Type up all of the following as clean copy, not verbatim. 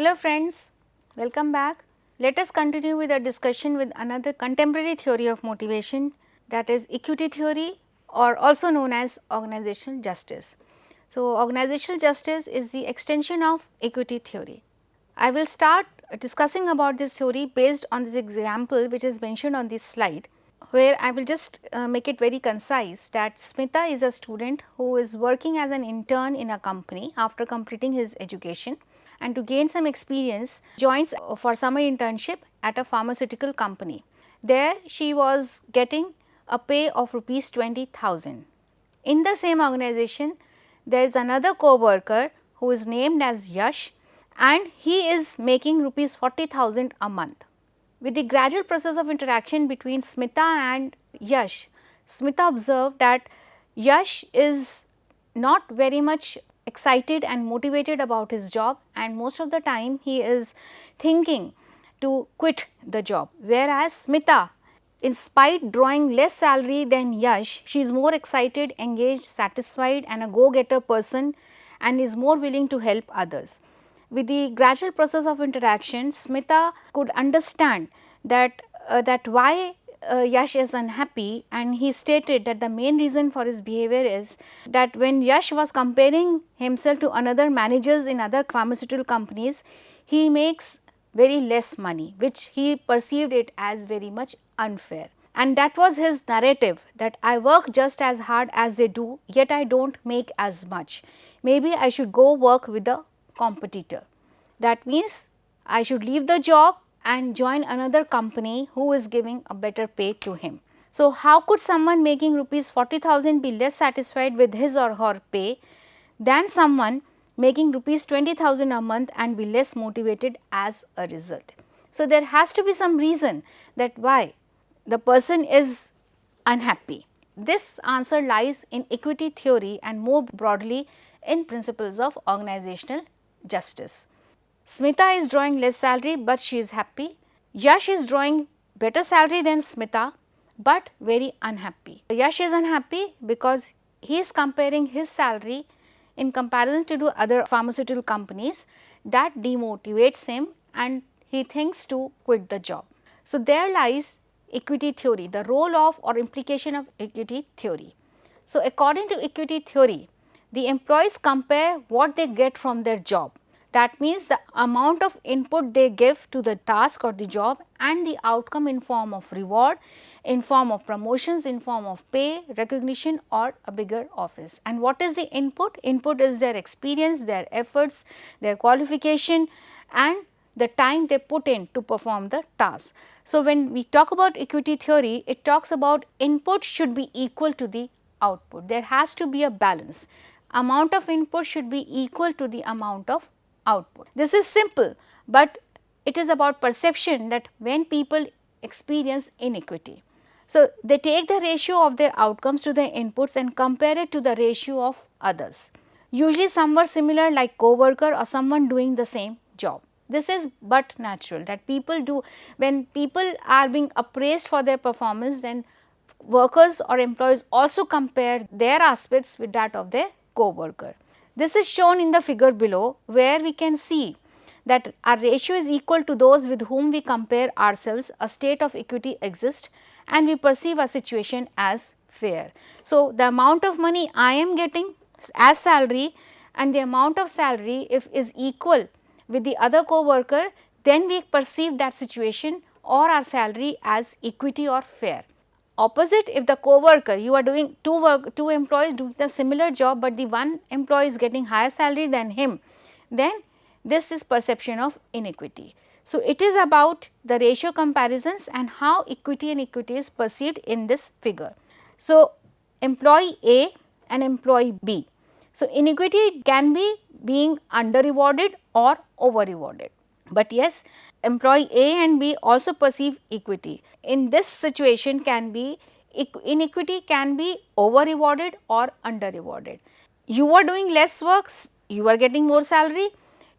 Hello friends, welcome back. Let us continue with our discussion with another contemporary theory of motivation, that is equity theory, or also known as organizational justice. So, organizational justice is the extension of equity theory. I will start discussing about this theory based on this example which is mentioned on this slide, where I will just make it very concise that Smita is a student who is working as an intern in a company after completing his education, and to gain some experience joins for summer internship at a pharmaceutical company. There she was getting a pay of rupees 20,000. In the same organization, there is another co-worker who is named as Yash, and he is making rupees 40,000 a month. With the gradual process of interaction between Smita and Yash, Smita observed that Yash is not very much excited and motivated about his job, and most of the time he is thinking to quit the job, whereas Smita, in spite drawing less salary than Yash, she is more excited, engaged, satisfied and a go-getter person, and is more willing to help others. With the gradual process of interaction, Smita could understand that why Yash is unhappy, and he stated that the main reason for his behavior is that when Yash was comparing himself to another managers in other pharmaceutical companies, he makes very less money, which he perceived it as very much unfair. And that was his narrative, that I work just as hard as they do, yet I do not make as much. Maybe I should go work with a competitor. That means I should leave the job and join another company who is giving a better pay to him. So, how could someone making rupees 40,000 be less satisfied with his or her pay than someone making rupees 20,000 a month and be less motivated as a result? So, there has to be some reason that why the person is unhappy. This answer lies in equity theory and more broadly in principles of organizational justice. Smita is drawing less salary, but she is happy. Yash is drawing better salary than Smita, but very unhappy. Yash is unhappy because he is comparing his salary in comparison to other pharmaceutical companies. That demotivates him and he thinks to quit the job. So, there lies equity theory, the role of or implication of equity theory. So, according to equity theory, the employees compare what they get from their job. That means the amount of input they give to the task or the job and the outcome in form of reward, in form of promotions, in form of pay, recognition or a bigger office. And what is the input? Input is their experience, their efforts, their qualification and the time they put in to perform the task. So, when we talk about equity theory, it talks about input should be equal to the output. There has to be a balance. Amount of input should be equal to the amount of output. This is simple, but it is about perception that when people experience inequity. So, they take the ratio of their outcomes to their inputs and compare it to the ratio of others. Usually some were similar like co-worker or someone doing the same job. This is but natural that people do, when people are being appraised for their performance, then workers or employees also compare their aspects with that of their co-worker. This is shown in the figure below, where we can see that our ratio is equal to those with whom we compare ourselves. A state of equity exists and we perceive a situation as fair. So, the amount of money I am getting as salary and the amount of salary if is equal with the other co-worker, then we perceive that situation or our salary as equity or fair. Opposite, if the co-worker, you are doing two employees doing the similar job, but the one employee is getting higher salary than him, then this is perception of inequity. So, it is about the ratio comparisons and how equity and equity is perceived in this figure. So, employee A and employee B. So, inequity can be being under rewarded or over rewarded, but yes, employee A and B also perceive equity. In this situation can be inequity can be over rewarded or under rewarded. You are doing less work, you are getting more salary,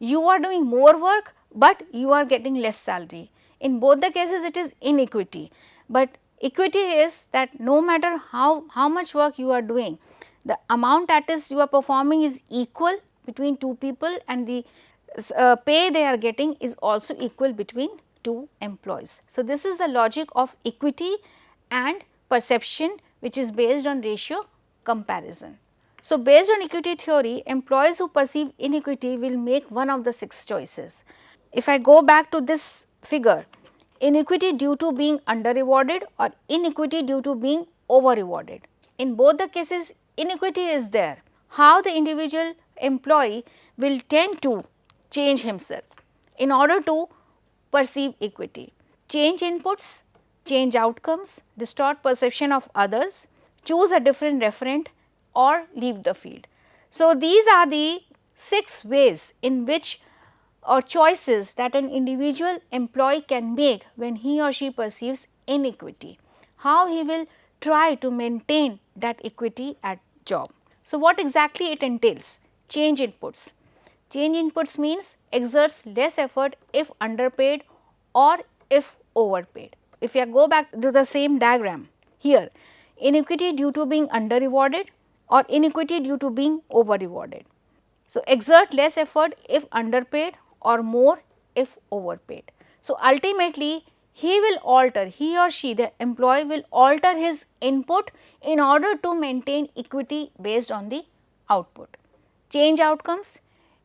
you are doing more work, but you are getting less salary. In both the cases it is inequity, but equity is that no matter how much work you are doing, the amount that is you are performing is equal between two people and the pay they are getting is also equal between two employees. So, this is the logic of equity and perception, which is based on ratio comparison. So, based on equity theory, employees who perceive inequity will make one of the 6 choices. If I go back to this figure, inequity due to being under rewarded or inequity due to being over rewarded. In both the cases, inequity is there. How the individual employee will tend to change himself in order to perceive equity. Change inputs, change outcomes, distort perception of others, choose a different referent or leave the field. So, these are the 6 ways in which or choices that an individual employee can make when he or she perceives inequity, how he will try to maintain that equity at job. So, what exactly it entails? Change inputs. Change inputs means exerts less effort if underpaid or if overpaid. If you go back to the same diagram here, inequity due to being under rewarded or inequity due to being over rewarded. So, exert less effort if underpaid or more if overpaid. So, ultimately he will alter, he or she, the employee will alter his input in order to maintain equity based on the output. Change outcomes.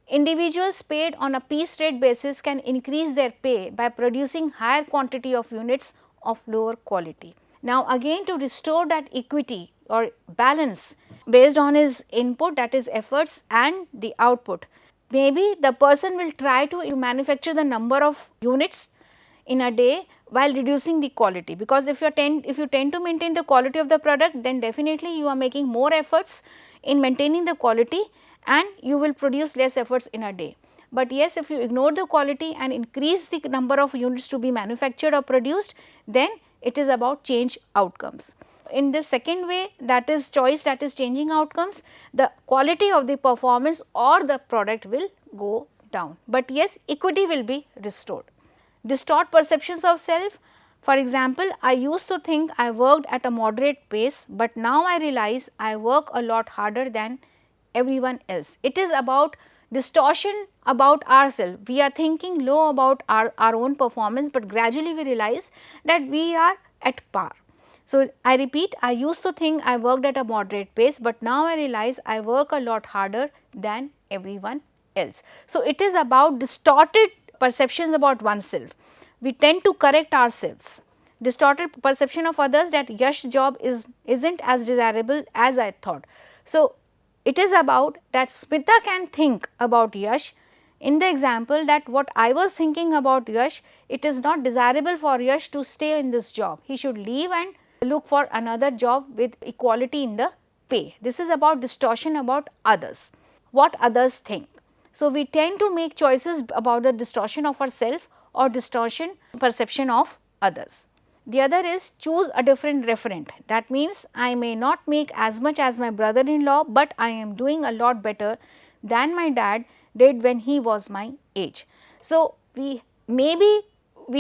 Individuals paid on a piece rate basis can increase their pay by producing higher quantity of units of lower quality. Now, again to restore that equity or balance based on his input, that is efforts and the output, maybe the person will try to manufacture the number of units in a day while reducing the quality, because if you tend to maintain the quality of the product, then definitely you are making more efforts in maintaining the quality and you will produce less efforts in a day. But yes, if you ignore the quality and increase the number of units to be manufactured or produced, then it is about change outcomes. In this second way, that is choice, that is changing outcomes, the quality of the performance or the product will go down, but yes, equity will be restored. Distort perceptions of self. For example, I used to think I worked at a moderate pace, but now I realize I work a lot harder than everyone else. It is about distortion about ourselves. We are thinking low about our own performance, but gradually we realize that we are at par. So, I repeat, I used to think I worked at a moderate pace, but now I realize I work a lot harder than everyone else. So, it is about distorted perceptions about oneself. We tend to correct ourselves. Distorted perception of others that Yash job isn't as desirable as I thought. So, it is about that Smita can think about Yash in the example that what I was thinking about Yash, it is not desirable for Yash to stay in this job. He should leave and look for another job with equality in the pay. This is about distortion about others, what others think. So, we tend to make choices about the distortion of ourself or distortion perception of others. The other is choose a different referent. That means, I may not make as much as my brother-in-law, but I am doing a lot better than my dad did when he was my age. So, we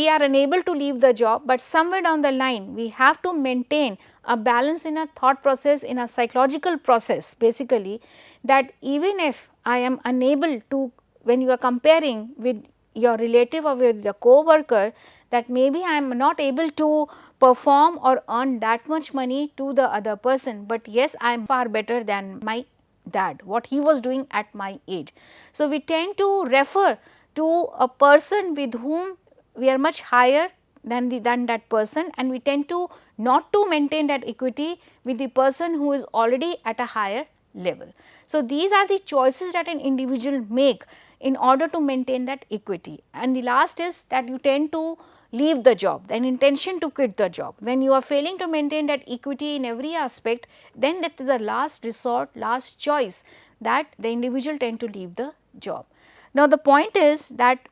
are unable to leave the job, but somewhere down the line we have to maintain a balance in a thought process, in a psychological process basically, that even if I am unable to, when you are comparing with your relative or with the co-worker, that maybe I am not able to perform or earn that much money to the other person, but yes, I am far better than my dad, what he was doing at my age. So, we tend to refer to a person with whom we are much higher than that person, and we tend to not to maintain that equity with the person who is already at a higher level. So, these are the choices that an individual make in order to maintain that equity. And the last is that you tend to leave the job, an intention to quit the job. When you are failing to maintain that equity in every aspect, then that is the last resort, last choice that the individual tend to leave the job. Now, the point is that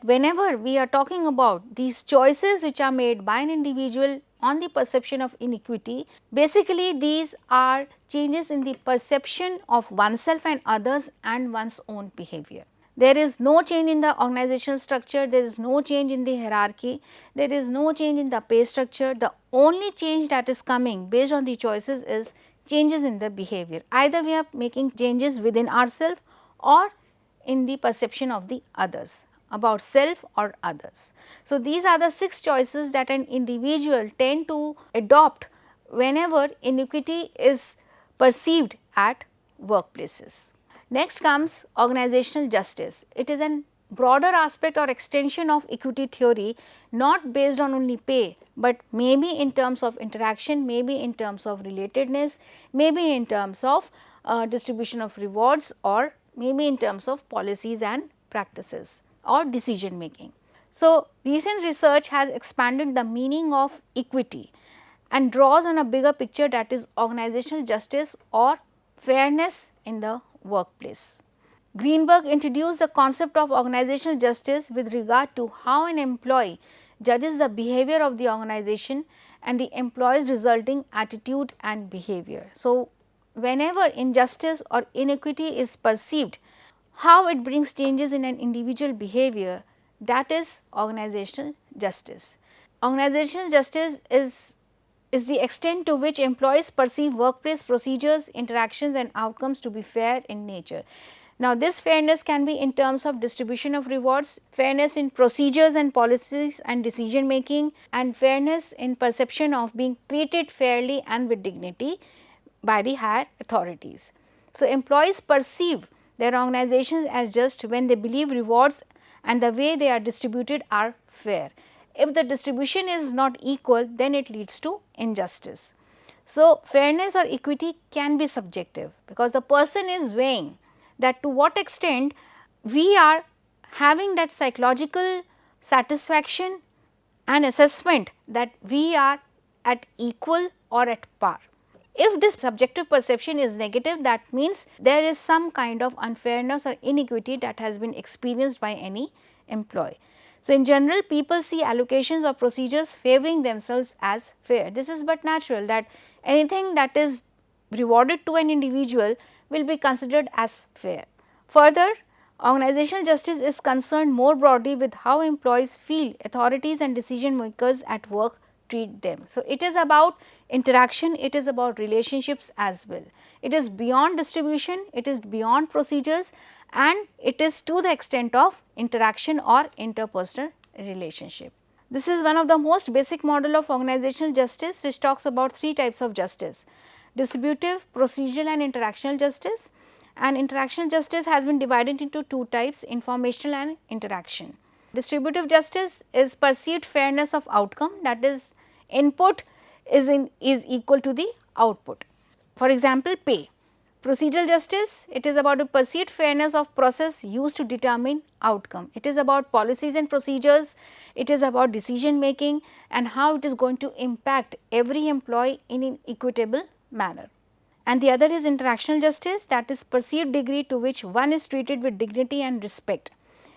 whenever we are talking about these choices which are made by an individual on the perception of inequity, basically these are changes in the perception of oneself and others and one's own behavior. There is no change in the organizational structure, there is no change in the hierarchy, there is no change in the pay structure. The only change that is coming based on the choices is changes in the behavior. Either we are making changes within ourselves or in the perception of the others, about self or others. So, these are the 6 choices that an individual tend to adopt whenever inequity is perceived at workplaces. Next comes organizational justice. It is an broader aspect or extension of equity theory, not based on only pay, but maybe in terms of interaction, maybe in terms of relatedness, maybe in terms of distribution of rewards, or maybe in terms of policies and practices or decision making. So, recent research has expanded the meaning of equity and draws on a bigger picture, that is organizational justice or fairness in the workplace. Greenberg introduced the concept of organizational justice with regard to how an employee judges the behavior of the organization and the employee's resulting attitude and behavior. So, whenever injustice or inequity is perceived, how it brings changes in an individual behavior, that is organizational justice. Organizational justice is the extent to which employees perceive workplace procedures, interactions and outcomes to be fair in nature. Now, this fairness can be in terms of distribution of rewards, fairness in procedures and policies and decision making, and fairness in perception of being treated fairly and with dignity by the higher authorities. So, employees perceive their organizations as just when they believe rewards and the way they are distributed are fair. If the distribution is not equal, then it leads to injustice. So, fairness or equity can be subjective, because the person is weighing that to what extent we are having that psychological satisfaction and assessment that we are at equal or at par. If this subjective perception is negative, that means there is some kind of unfairness or inequity that has been experienced by any employee. So, in general, people see allocations or procedures favoring themselves as fair. This is but natural, that anything that is rewarded to an individual will be considered as fair. Further, organizational justice is concerned more broadly with how employees feel authorities and decision makers at work treat them. So, it is about interaction, it is about relationships as well. It is beyond distribution, it is beyond procedures, and it is to the extent of interaction or interpersonal relationship. This is one of the most basic model of organizational justice, which talks about 3 types of justice: distributive, procedural and interactional justice. And interactional justice has been divided into 2 types: informational and interaction. Distributive justice is perceived fairness of outcome, that is input is equal to the output. For example, pay. Procedural justice, it is about the perceived fairness of process used to determine outcome. It is about policies and procedures, it is about decision making and how it is going to impact every employee in an equitable manner. And the other is interactional justice, that is perceived degree to which one is treated with dignity and respect.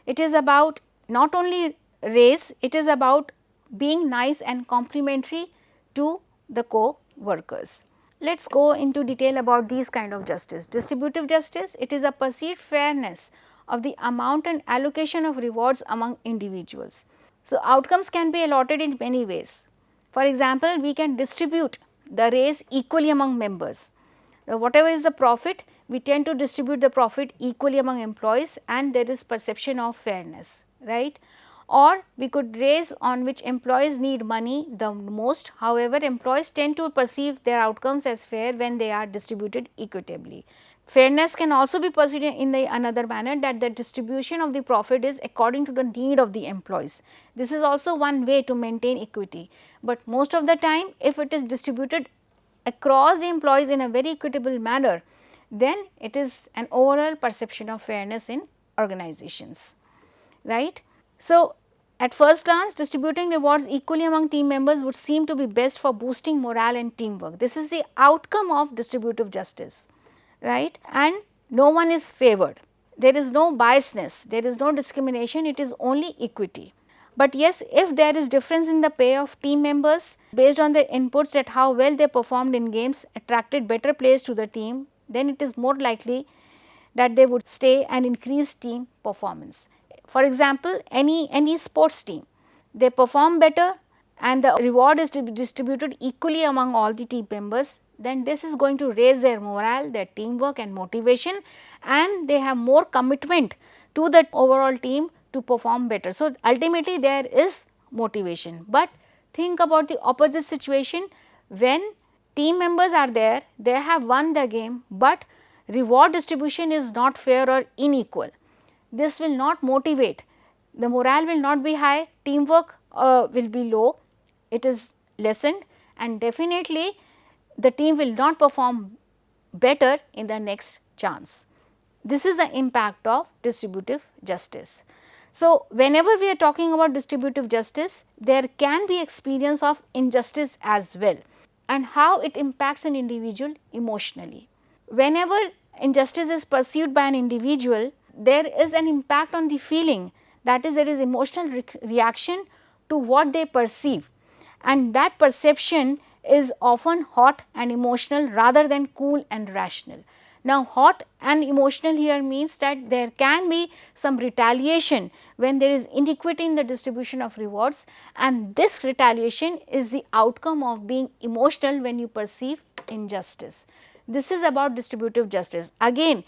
It is about not only race, it is about being nice and complimentary to the co-workers. Let us go into detail about these kind of justice. Distributive justice, it is a perceived fairness of the amount and allocation of rewards among individuals. So, outcomes can be allotted in many ways. For example, we can distribute the raise equally among members. Whatever is the profit, we tend to distribute the profit equally among employees, and there is perception of fairness, right. Or we could raise on which employees need money the most. However, employees tend to perceive their outcomes as fair when they are distributed equitably. Fairness can also be perceived in the another manner, that the distribution of the profit is according to the need of the employees. This is also one way to maintain equity, but most of the time if it is distributed across the employees in a very equitable manner, then it is an overall perception of fairness in organizations, right. So, at first glance, distributing rewards equally among team members would seem to be best for boosting morale and teamwork. This is the outcome of distributive justice, right, and no one is favored. There is no biasness, there is no discrimination, it is only equity. But yes, if there is difference in the pay of team members based on their inputs, that how well they performed in games attracted better players to the team, then it is more likely that they would stay and increase team performance. For example, any sports team, they perform better and the reward is to be distributed equally among all the team members, then this is going to raise their morale, their teamwork and motivation, and they have more commitment to the overall team to perform better. So, ultimately there is motivation, but think about the opposite situation when team members are there, they have won the game, but reward distribution is not fair or unequal. This will not motivate, the morale will not be high, teamwork will be low, it is lessened, and definitely the team will not perform better in the next chance. This is the impact of distributive justice. So, whenever we are talking about distributive justice, there can be experience of injustice as well, and how it impacts an individual emotionally. Whenever injustice is perceived by an individual, there is an impact on the feeling, that is, there is emotional reaction to what they perceive, and that perception is often hot and emotional rather than cool and rational. Now, hot and emotional here means that there can be some retaliation when there is inequity in the distribution of rewards, and this retaliation is the outcome of being emotional when you perceive injustice. This is about distributive justice. Again,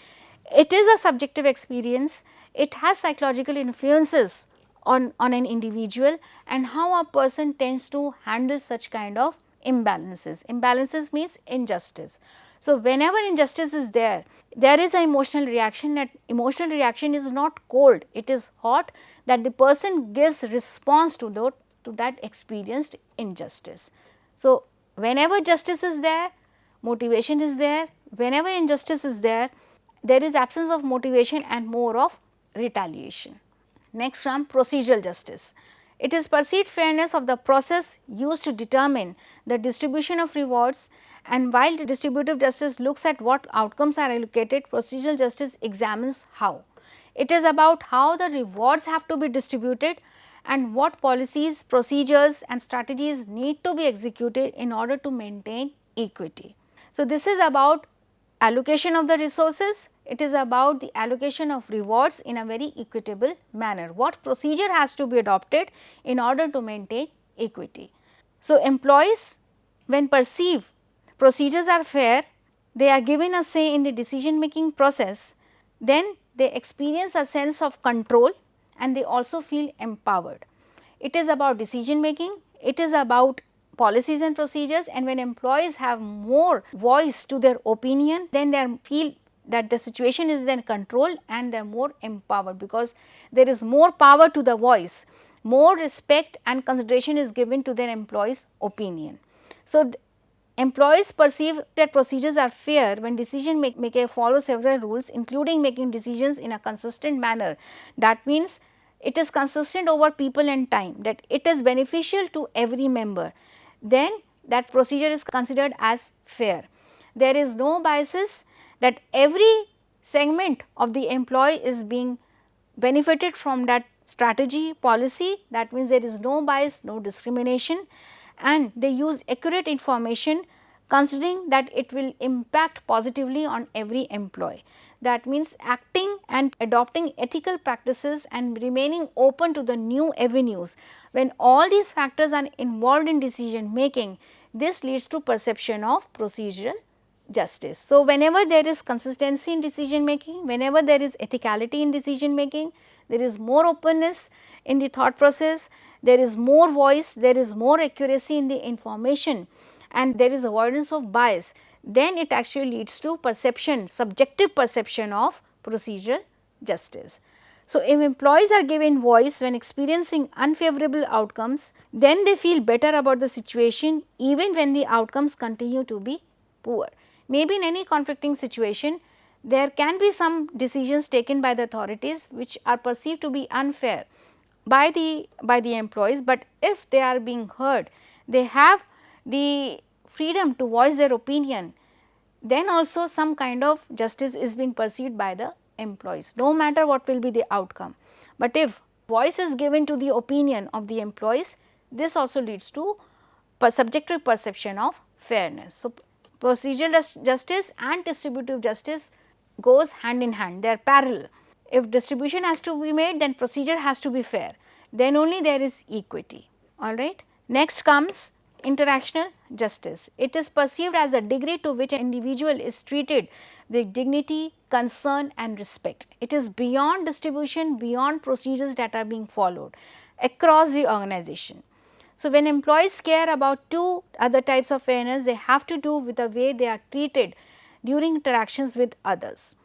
it is a subjective experience, it has psychological influences on an individual and how a person tends to handle such kind of imbalances. Imbalances means injustice. So, whenever injustice is there, there is an emotional reaction. That emotional reaction is not cold, it is hot, that the person gives response to that experienced injustice. So, whenever justice is there, motivation is there. Whenever injustice is there, there is absence of motivation and more of retaliation. Next, from procedural justice. It is perceived fairness of the process used to determine the distribution of rewards, and while distributive justice looks at what outcomes are allocated, procedural justice examines how. It is about how the rewards have to be distributed and what policies, procedures and strategies need to be executed in order to maintain equity. So, this is about allocation of the resources, it is about the allocation of rewards in a very equitable manner. What procedure has to be adopted in order to maintain equity. So, employees when perceive procedures are fair, they are given a say in the decision making process, then they experience a sense of control and they also feel empowered. It is about decision making, it is about policies and procedures, and when employees have more voice to their opinion, then they feel that the situation is then controlled and they are more empowered, because there is more power to the voice, more respect and consideration is given to their employees' opinion. So, employees perceive that procedures are fair when decision maker follow several rules, including making decisions in a consistent manner. That means it is consistent over people and time, that it is beneficial to every member, then that procedure is considered as fair. There is no biases, that every segment of the employee is being benefited from that strategy, policy, that means there is no bias, no discrimination, and they use accurate information considering that it will impact positively on every employee. That means acting and adopting ethical practices and remaining open to the new avenues. When all these factors are involved in decision making, this leads to perception of procedural justice. So, whenever there is consistency in decision making, whenever there is ethicality in decision making, there is more openness in the thought process, there is more voice, there is more accuracy in the information, and there is avoidance of bias, then it actually leads to perception, subjective perception of procedural justice. So, if employees are given voice when experiencing unfavorable outcomes, then they feel better about the situation even when the outcomes continue to be poor. Maybe in any conflicting situation, there can be some decisions taken by the authorities which are perceived to be unfair by the employees, but if they are being heard, they have the freedom to voice their opinion, then also some kind of justice is being perceived by the employees, no matter what will be the outcome. But if voice is given to the opinion of the employees, this also leads to subjective perception of fairness. So, procedural justice and distributive justice goes hand in hand, they are parallel. If distribution has to be made, then procedure has to be fair, then only there is equity. All right. Next comes interactional justice. It is perceived as a degree to which an individual is treated with dignity, concern and respect. It is beyond distribution, beyond procedures that are being followed across the organization. So, when employees care about two other types of fairness, they have to do with the way they are treated during interactions with others.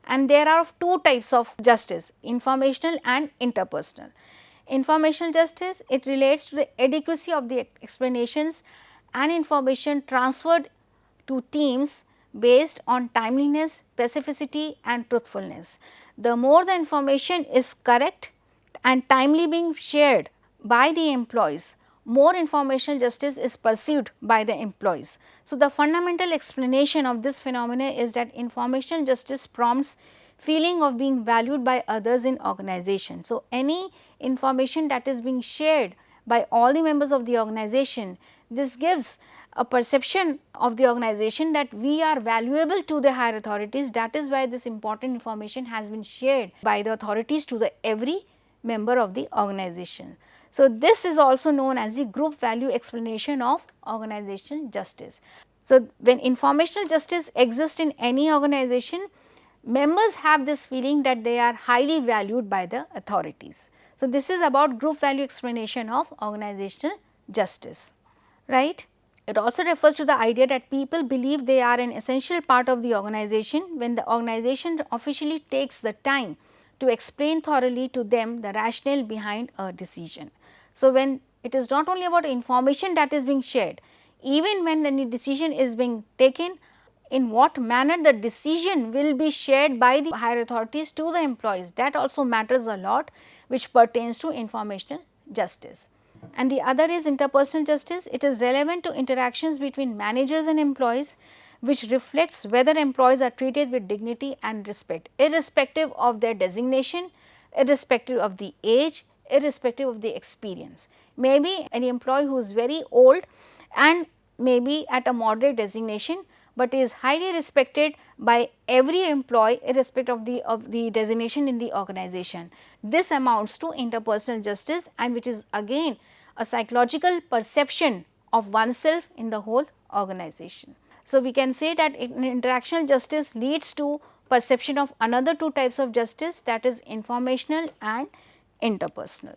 And there are two types of justice, informational and interpersonal. Informational justice, it relates to the adequacy of the explanations and information transferred to teams based on timeliness, specificity and truthfulness. The more the information is correct and timely being shared by the employees, more informational justice is perceived by the employees. So, the fundamental explanation of this phenomena is that informational justice prompts feeling of being valued by others in organization. So, any information that is being shared by all the members of the organization, this gives a perception of the organization that we are valuable to the higher authorities. That is why this important information has been shared by the authorities to the every member of the organization. So, this is also known as the group value explanation of organizational justice. So, when informational justice exists in any organization, members have this feeling that they are highly valued by the authorities. So, this is about group value explanation of organizational justice, right. It also refers to the idea that people believe they are an essential part of the organization when the organization officially takes the time to explain thoroughly to them the rationale behind a decision. So, when it is not only about information that is being shared, even when any decision is being taken, in what manner the decision will be shared by the higher authorities to the employees, that also matters a lot, which pertains to informational justice. And the other is interpersonal justice. It is relevant to interactions between managers and employees, which reflects whether employees are treated with dignity and respect, irrespective of their designation, irrespective of the age, irrespective of the experience. Maybe an employee who is very old and maybe at a moderate designation, but is highly respected by every employee irrespective of the designation in the organization. This amounts to interpersonal justice, and which is again a psychological perception of oneself in the whole organization. So, we can say that interactional justice leads to perception of another two types of justice, that is informational and interpersonal.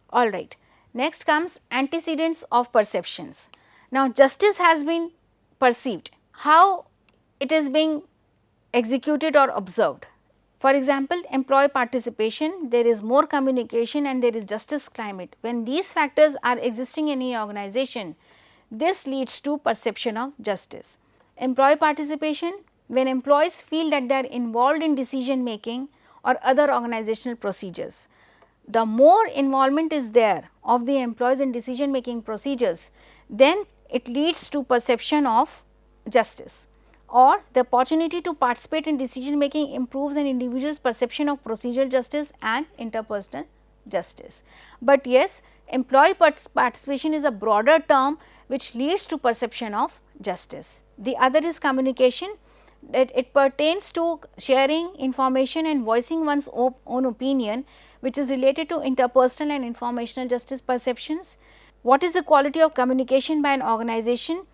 All right. Next comes antecedents of perceptions. Now, justice has been perceived. How it is being executed or observed? For example, employee participation, there is more communication and there is justice climate. When these factors are existing in any organization, this leads to perception of justice. Employee participation, when employees feel that they are involved in decision making or other organizational procedures. The more involvement is there of the employees in decision making procedures, then it leads to perception of justice, or the opportunity to participate in decision making improves an individual's perception of procedural justice and interpersonal justice. But yes, employee participation is a broader term which leads to perception of justice. The other is communication, that it pertains to sharing information and voicing one's own opinion, which is related to interpersonal and informational justice perceptions. What is the quality of communication by an organization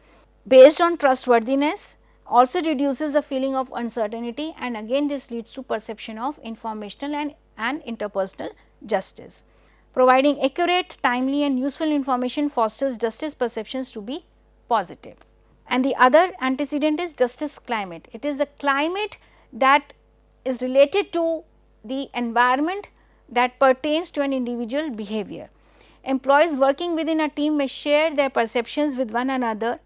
based on trustworthiness also reduces the feeling of uncertainty, and again this leads to perception of informational and interpersonal justice. Providing accurate, timely and useful information fosters justice perceptions to be positive. And the other antecedent is justice climate. It is a climate that is related to the environment that pertains to an individual behavior. Employees working within a team may share their perceptions with one another,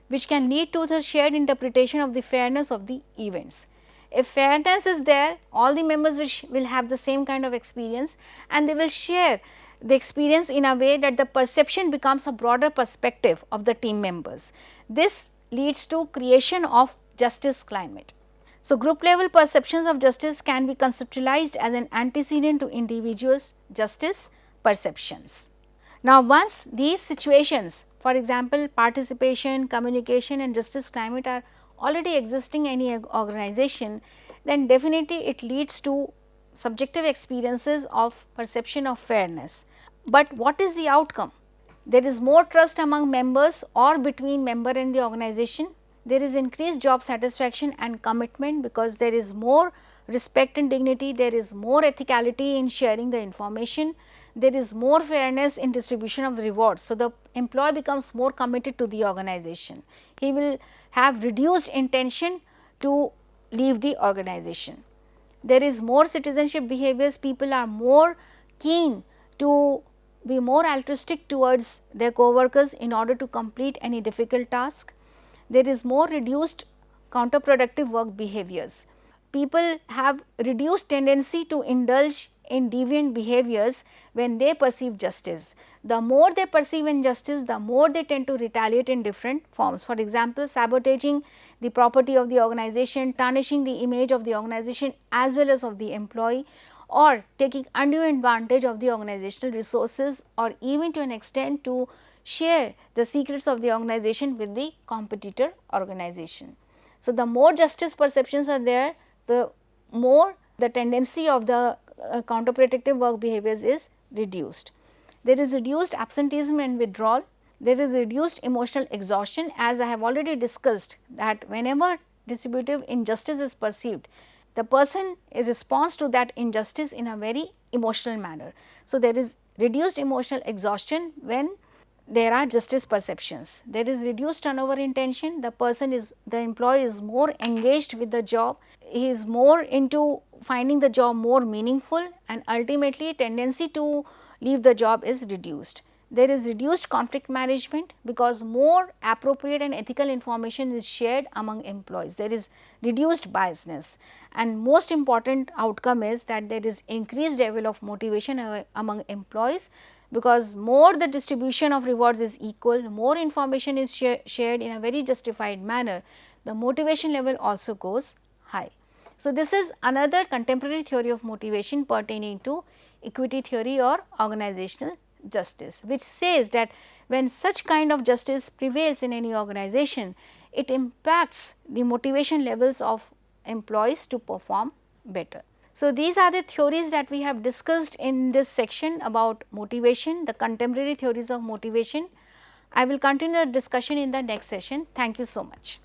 which can lead to the shared interpretation of the fairness of the events. If fairness is there, all the members will have the same kind of experience and they will share the experience in a way that the perception becomes a broader perspective of the team members. This leads to creation of justice climate. So, group level perceptions of justice can be conceptualized as an antecedent to individuals' justice perceptions. Now, once these situations, for example, participation, communication and justice climate are already existing in any organization, then definitely it leads to subjective experiences of perception of fairness. But what is the outcome? There is more trust among members or between member and the organization. There is increased job satisfaction and commitment because there is more respect and dignity, there is more ethicality in sharing the information, there is more fairness in distribution of the rewards. So, the employee becomes more committed to the organization. He will have reduced intention to leave the organization. There is more citizenship behaviors, people are more keen to be more altruistic towards their co-workers in order to complete any difficult task. There is more reduced counterproductive work behaviors. People have reduced tendency to indulge in deviant behaviors when they perceive justice. The more they perceive injustice, the more they tend to retaliate in different forms. For example, sabotaging the property of the organization, tarnishing the image of the organization as well as of the employee, or taking undue advantage of the organizational resources, or even to an extent to share the secrets of the organization with the competitor organization. So, the more justice perceptions are there, the more the tendency of the counterproductive work behaviors is reduced. There is reduced absenteeism and withdrawal. There is reduced emotional exhaustion, as I have already discussed that whenever distributive injustice is perceived, the person responds to that injustice in a very emotional manner. So, there is reduced emotional exhaustion when there are justice perceptions. There is reduced turnover in tension, the employee is more engaged with the job, he is more into finding the job more meaningful, and ultimately tendency to leave the job is reduced. There is reduced conflict management because more appropriate and ethical information is shared among employees. There is reduced biasness, and most important outcome is that there is increased level of motivation among employees, because more the distribution of rewards is equal, more information is shared in a very justified manner, the motivation level also goes high. So, this is another contemporary theory of motivation pertaining to equity theory or organizational justice, which says that when such kind of justice prevails in any organization, it impacts the motivation levels of employees to perform better. So, these are the theories that we have discussed in this section about motivation, the contemporary theories of motivation. I will continue the discussion in the next session. Thank you so much.